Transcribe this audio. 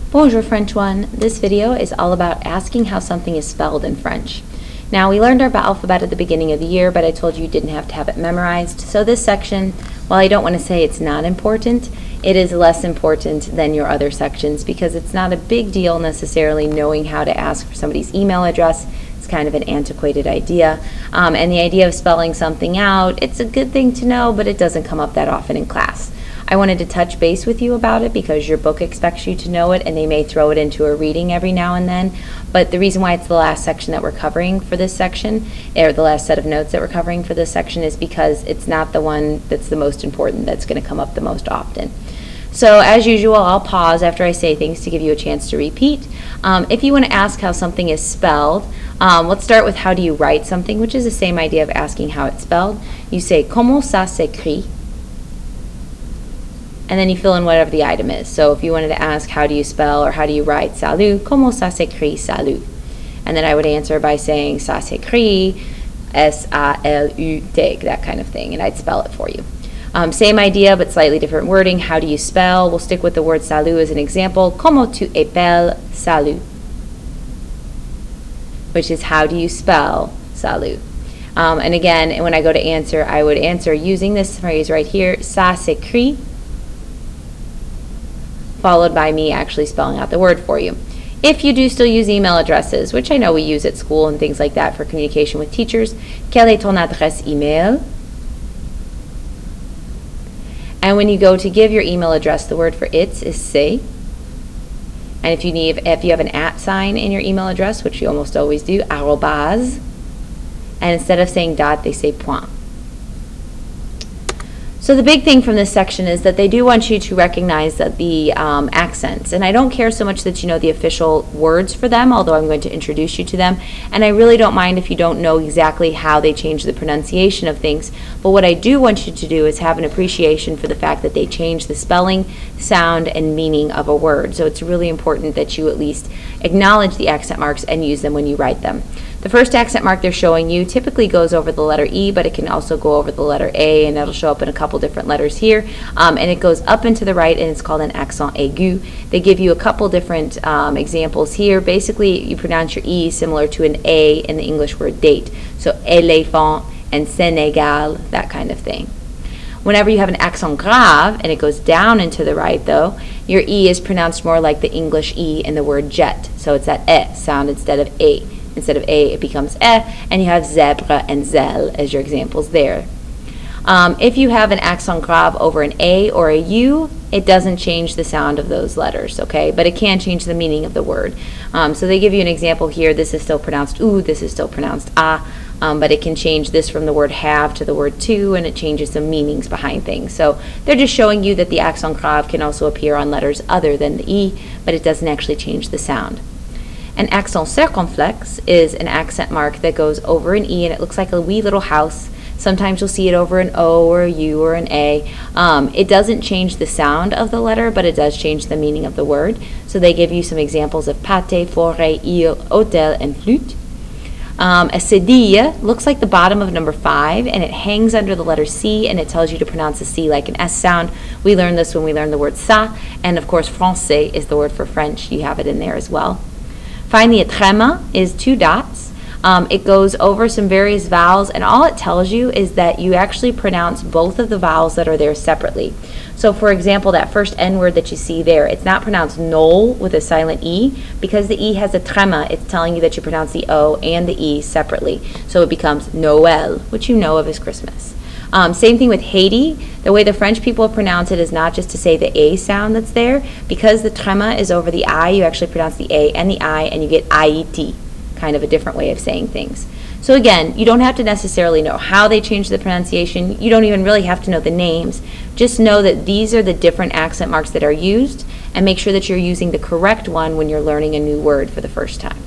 Bonjour French 1. This video is all about asking how something is spelled in French. Now, we learned our alphabet at the beginning of the year, but I told you didn't have to have it memorized. So this section, while I don't want to say it's not important, it is less important than your other sections because it's not a big deal necessarily knowing how to ask for somebody's email address. It's kind of an antiquated idea. And the idea of spelling something out, it's a good thing to know, but it doesn't come up that often in class. I wanted to touch base with you about it because your book expects you to know it and they may throw it into a reading every now and then. But the reason why it's the last section that we're covering for this section, or the last set of notes that we're covering for this section, is because it's not the one that's the most important, that's going to come up the most often. So as usual, I'll pause after I say things to give you a chance to repeat. If you want to ask how something is spelled, let's start with how do you write something, which is the same idea of asking how it's spelled. You say, comment ça s'écrit? And then you fill in whatever the item is. So if you wanted to ask how do you spell or how do you write salut, comment ça s'écrit salut? And then I would answer by saying ça s'écrit S-A-L-U-T, that kind of thing, and I'd spell it for you. Same idea but slightly different wording. How do you spell? We'll stick with the word salut as an example. Comment tu appelles salut? Which is how do you spell salut? And again, when I go to answer, I would answer using this phrase right here, ça s'écrit, followed by me actually spelling out the word for you. If you do still use email addresses, which I know we use at school and things like that for communication with teachers, quelle est ton adresse email? And when you go to give your email address, the word for it's is c'est. And if you have an @ sign in your email address, which you almost always do, arrobase. And instead of saying dot, they say point. So the big thing from this section is that they do want you to recognize that the accents, and I don't care so much that you know the official words for them, although I'm going to introduce you to them, and I really don't mind if you don't know exactly how they change the pronunciation of things, but what I do want you to do is have an appreciation for the fact that they change the spelling, sound, and meaning of a word. So it's really important that you at least acknowledge the accent marks and use them when you write them. The first accent mark they're showing you typically goes over the letter E, but it can also go over the letter A, and that'll show up in a couple different letters here. And it goes up and to the right, and it's called an accent aigu. They give you a couple different examples here. Basically, you pronounce your E similar to an A in the English word date. So éléphant and Sénégal, that kind of thing. Whenever you have an accent grave, and it goes down and to the right though, your E is pronounced more like the English E in the word jet. So it's that E sound instead of A. Instead of A, it becomes E, and you have zèbre and zèle as your examples there. If you have an accent grave over an A or a U, it doesn't change the sound of those letters, okay? But it can change the meaning of the word. So they give you an example here. This is still pronounced oo, this is still pronounced ah, but it can change this from the word have to the word to, and it changes some meanings behind things. So they're just showing you that the accent grave can also appear on letters other than the E, but it doesn't actually change the sound. An accent circonflexe is an accent mark that goes over an E, and it looks like a wee little house. Sometimes you'll see it over an O or a U or an A. It doesn't change the sound of the letter, but it does change the meaning of the word. So they give you some examples of pâté, forêt, île, hôtel, and flûte. A cédille looks like the bottom of number 5, and it hangs under the letter C, and it tells you to pronounce the C like an S sound. We learned this when we learned the word ça, and of course français is the word for French. You have it in there as well. Finally, a tréma is 2 dots. It goes over some various vowels, and all it tells you is that you actually pronounce both of the vowels that are there separately. So for example, that first N word that you see there, it's not pronounced Noel with a silent E. Because the E has a tréma, it's telling you that you pronounce the O and the E separately. So it becomes Noël, which you know of as Christmas. Same thing with Haiti. The way the French people pronounce it is not just to say the A sound that's there. Because the tréma is over the I, you actually pronounce the A and the I, and you get Haiti, kind of a different way of saying things. So again, you don't have to necessarily know how they change the pronunciation. You don't even really have to know the names. Just know that these are the different accent marks that are used, and make sure that you're using the correct one when you're learning a new word for the first time.